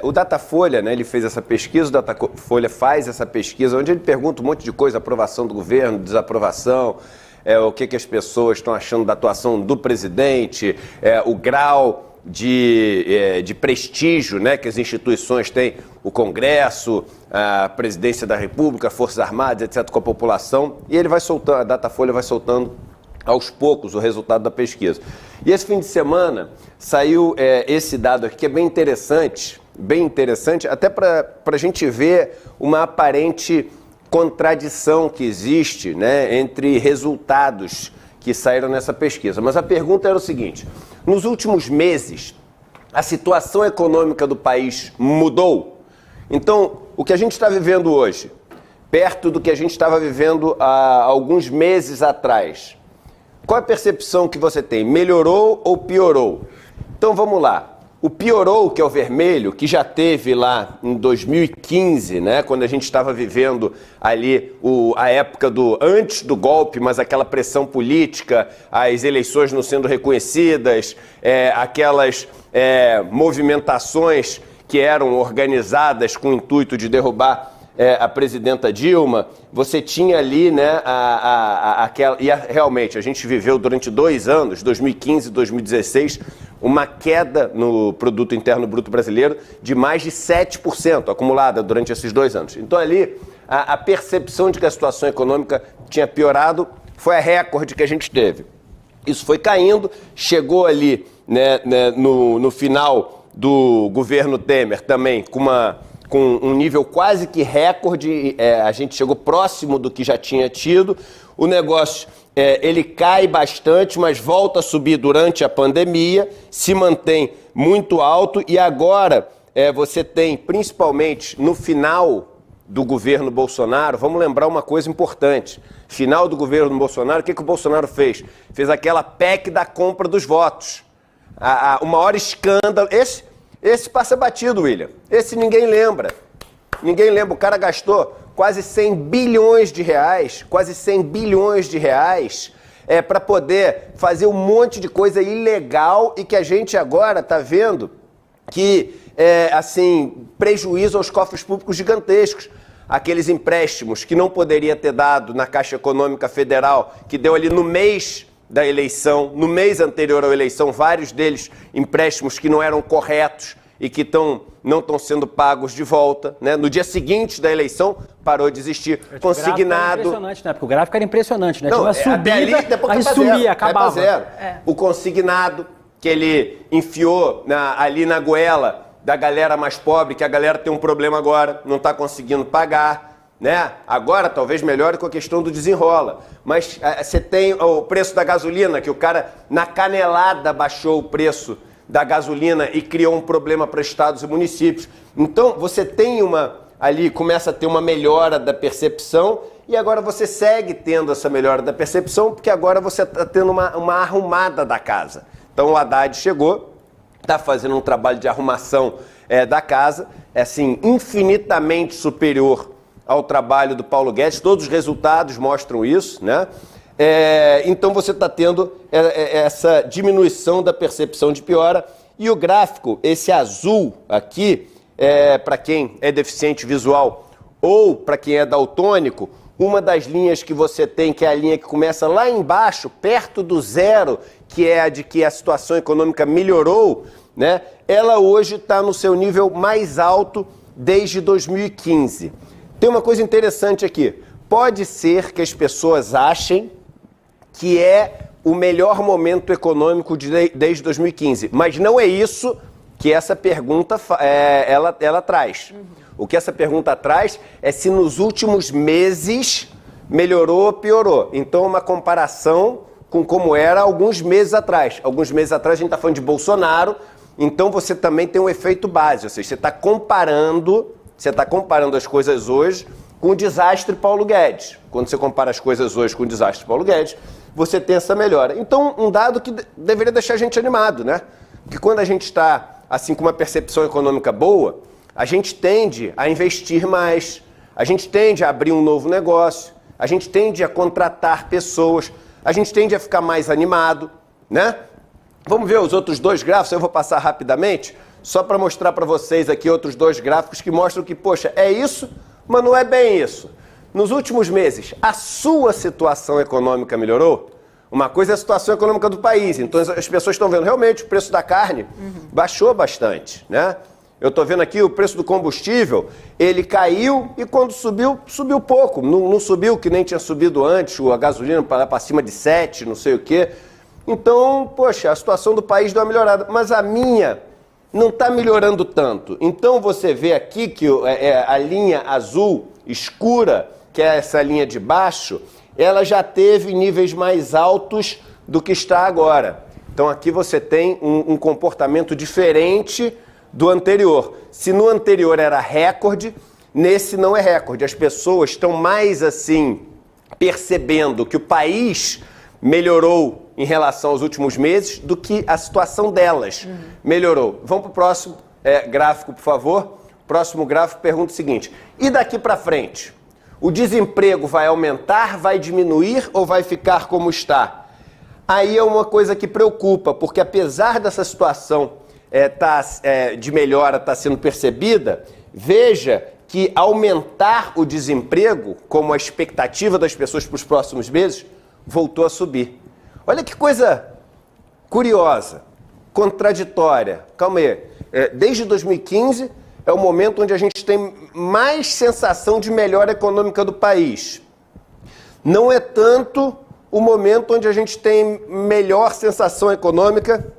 O Datafolha, né, ele fez essa pesquisa, o Datafolha faz essa pesquisa, onde ele pergunta um monte de coisa, aprovação do governo, desaprovação, o que as pessoas estão achando da atuação do presidente, o grau de prestígio, né, que as instituições têm, o Congresso, a Presidência da República, Forças Armadas, etc., com a população, e ele vai soltando, a Datafolha vai soltando aos poucos o resultado da pesquisa. E esse fim de semana saiu esse dado aqui, que é bem interessante, até para a gente ver uma aparente contradição que existe, né, entre resultados que saíram nessa pesquisa. Mas a pergunta era o seguinte: nos últimos meses, a situação econômica do país mudou? Então, o que a gente está vivendo hoje, perto do que a gente estava vivendo há alguns meses atrás, qual é a percepção que você tem? Melhorou ou piorou? Então vamos lá. O piorou, que é o vermelho, que já teve lá em 2015, né, quando a gente estava vivendo ali a época antes do golpe, mas aquela pressão política, as eleições não sendo reconhecidas, aquelas movimentações que eram organizadas com o intuito de derrubar a presidenta Dilma, você tinha ali, né, realmente, a gente viveu durante 2 anos, 2015 e 2016, uma queda no Produto Interno Bruto Brasileiro de mais de 7% acumulada durante esses 2 anos. Então ali, a percepção de que a situação econômica tinha piorado foi a recorde que a gente teve. Isso foi caindo, chegou ali, né, no final do governo Temer também com um nível quase que recorde, a gente chegou próximo do que já tinha tido. O negócio, ele cai bastante, mas volta a subir durante a pandemia, se mantém muito alto e agora você tem, principalmente no final do governo Bolsonaro, vamos lembrar uma coisa importante. Final do governo Bolsonaro, o que o Bolsonaro fez? Fez aquela PEC da compra dos votos. O maior escândalo... Esse passa batido, William. Esse ninguém lembra. Ninguém lembra. O cara gastou quase 100 bilhões de reais, para poder fazer um monte de coisa ilegal e que a gente agora está vendo que, prejuízo aos cofres públicos gigantescos. Aqueles empréstimos que não poderia ter dado na Caixa Econômica Federal, que deu ali no mês da eleição, no mês anterior à eleição, vários deles empréstimos que não eram corretos e que não estão sendo pagos de volta, né? No dia seguinte da eleição, parou de existir. Consignado... impressionante, né? Porque o gráfico era impressionante, né? Não, tinha uma subida, aí sumia, acabava. Zero. O consignado, que ele enfiou ali na goela da galera mais pobre, que a galera tem um problema agora, não está conseguindo pagar, né? Agora talvez melhore com a questão do desenrola, mas você tem o preço da gasolina, que o cara na canelada baixou o preço da gasolina e criou um problema para estados e municípios. Então você tem começa a ter uma melhora da percepção e agora você segue tendo essa melhora da percepção porque agora você está tendo uma arrumada da casa. Então o Haddad chegou, está fazendo um trabalho de arrumação da casa, infinitamente superior ao trabalho do Paulo Guedes, todos os resultados mostram isso, né? Então você está tendo essa diminuição da percepção de piora e o gráfico, esse azul aqui, para quem é deficiente visual ou para quem é daltônico, uma das linhas que você tem, que é a linha que começa lá embaixo, perto do zero, que é a de que a situação econômica melhorou, né? Ela hoje está no seu nível mais alto desde 2015. Tem uma coisa interessante aqui. Pode ser que as pessoas achem que é o melhor momento econômico desde 2015, mas não é isso que essa pergunta ela traz. O que essa pergunta traz é se nos últimos meses melhorou ou piorou. Então, uma comparação com como era alguns meses atrás. Alguns meses atrás a gente está falando de Bolsonaro, então você também tem um efeito base, ou seja, você está comparando as coisas hoje com o desastre Paulo Guedes. Quando você compara as coisas hoje com o desastre Paulo Guedes, você tem essa melhora. Então, um dado que deveria deixar a gente animado, né? Porque quando a gente está, com uma percepção econômica boa, a gente tende a investir mais, a gente tende a abrir um novo negócio, a gente tende a contratar pessoas, a gente tende a ficar mais animado, né? Vamos ver os outros 2 gráficos, eu vou passar rapidamente, só para mostrar para vocês aqui outros dois gráficos que mostram que, poxa, é isso, mas não é bem isso. Nos últimos meses, a sua situação econômica melhorou? Uma coisa é a situação econômica do país. Então as pessoas estão vendo realmente o preço da carne baixou bastante, né? Eu estou vendo aqui o preço do combustível, ele caiu e quando subiu, subiu pouco. Não subiu que nem tinha subido antes, a gasolina para cima de 7, não sei o quê. Então, poxa, a situação do país deu uma melhorada. Mas a minha não está melhorando tanto. Então você vê aqui que a linha azul escura, que é essa linha de baixo, ela já teve níveis mais altos do que está agora. Então aqui você tem um comportamento diferente do anterior. Se no anterior era recorde, nesse não é recorde. As pessoas estão mais assim percebendo que o país melhorou em relação aos últimos meses do que a situação delas melhorou. Vamos para o próximo gráfico, por favor. Próximo gráfico pergunta o seguinte: e daqui para frente? O desemprego vai aumentar, vai diminuir ou vai ficar como está? Aí é uma coisa que preocupa, porque apesar dessa situação de melhora estar sendo percebida, veja que aumentar o desemprego, como a expectativa das pessoas para os próximos meses, voltou a subir. Olha que coisa curiosa, contraditória. Calma aí. Desde 2015 é o momento onde a gente tem mais sensação de melhora econômica do país. Não é tanto o momento onde a gente tem melhor sensação econômica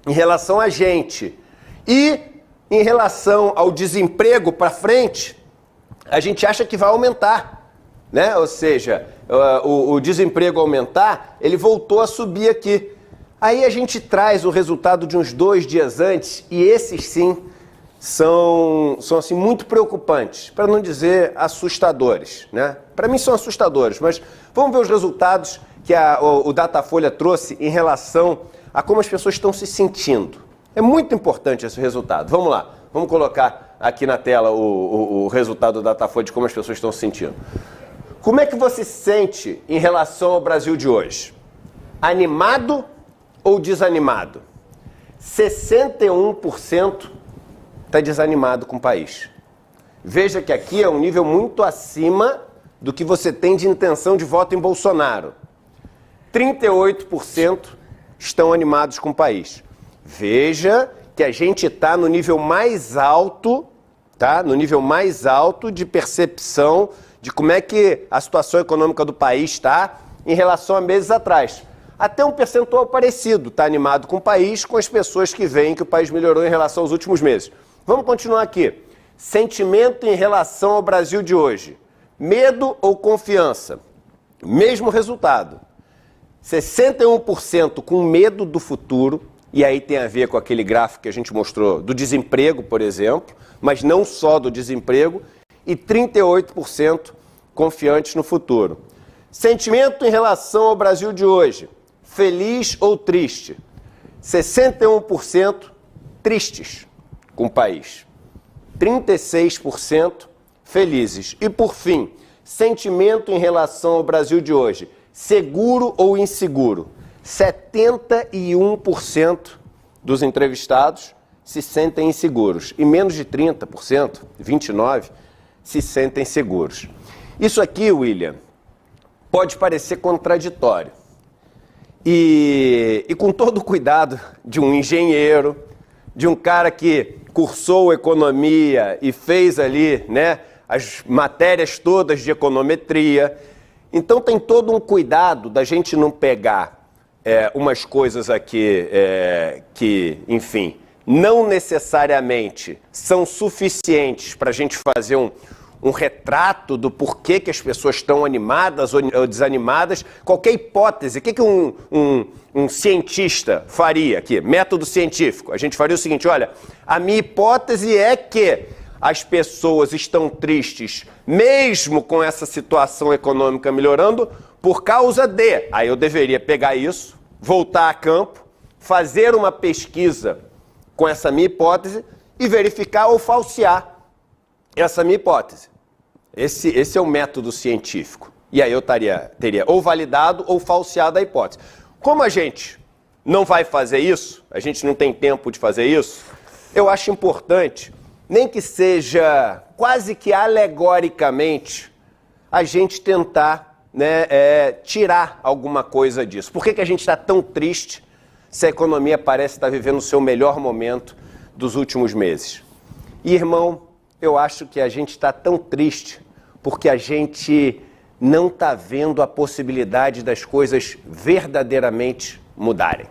em relação a gente. E em relação ao desemprego para frente, a gente acha que vai aumentar, né? Ou seja, o desemprego aumentar, ele voltou a subir aqui. Aí a gente traz o resultado de uns 2 dias antes, e esses sim são assim, muito preocupantes, para não dizer assustadores, né? Para mim são assustadores, mas vamos ver os resultados que o Datafolha trouxe em relação a como as pessoas estão se sentindo. É muito importante esse resultado. Vamos lá, vamos colocar aqui na tela o resultado do Datafolha de como as pessoas estão se sentindo. Como é que você se sente em relação ao Brasil de hoje? Animado ou desanimado? 61% está desanimado com o país. Veja que aqui é um nível muito acima do que você tem de intenção de voto em Bolsonaro. 38% estão animados com o país. Veja que a gente está no nível mais alto, tá? No nível mais alto de percepção de como é que a situação econômica do país está em relação a meses atrás. Até um percentual parecido está animado com o país, com as pessoas que veem que o país melhorou em relação aos últimos meses. Vamos continuar aqui. Sentimento em relação ao Brasil de hoje. Medo ou confiança? Mesmo resultado. 61% com medo do futuro, e aí tem a ver com aquele gráfico que a gente mostrou do desemprego, por exemplo, mas não só do desemprego, e 38% confiantes no futuro. Sentimento em relação ao Brasil de hoje. Feliz ou triste? 61% tristes com o país. 36% felizes. E por fim, sentimento em relação ao Brasil de hoje. Seguro ou inseguro? 71% dos entrevistados se sentem inseguros. E menos de 30%, 29%, se sentem seguros. Isso aqui, William, pode parecer contraditório. E com todo o cuidado de um engenheiro, de um cara que cursou economia e fez ali, né, as matérias todas de econometria. Então tem todo um cuidado da gente não pegar umas coisas aqui que, enfim, não necessariamente são suficientes para a gente fazer um retrato do porquê que as pessoas estão animadas ou desanimadas. Qualquer hipótese, o que um cientista faria aqui? Método científico. A gente faria o seguinte, olha, a minha hipótese é que as pessoas estão tristes, mesmo com essa situação econômica melhorando, por causa de... Aí eu deveria pegar isso, voltar a campo, fazer uma pesquisa com essa minha hipótese e verificar ou falsear essa minha hipótese. Esse é o método científico. E aí eu teria ou validado ou falseado a hipótese. Como a gente não vai fazer isso, a gente não tem tempo de fazer isso, eu acho importante, nem que seja quase que alegoricamente, a gente tentar, né, tirar alguma coisa disso. Por que a gente está tão triste se a economia parece estar vivendo o seu melhor momento dos últimos meses? E, irmão, eu acho que a gente está tão triste porque a gente não está vendo a possibilidade das coisas verdadeiramente mudarem.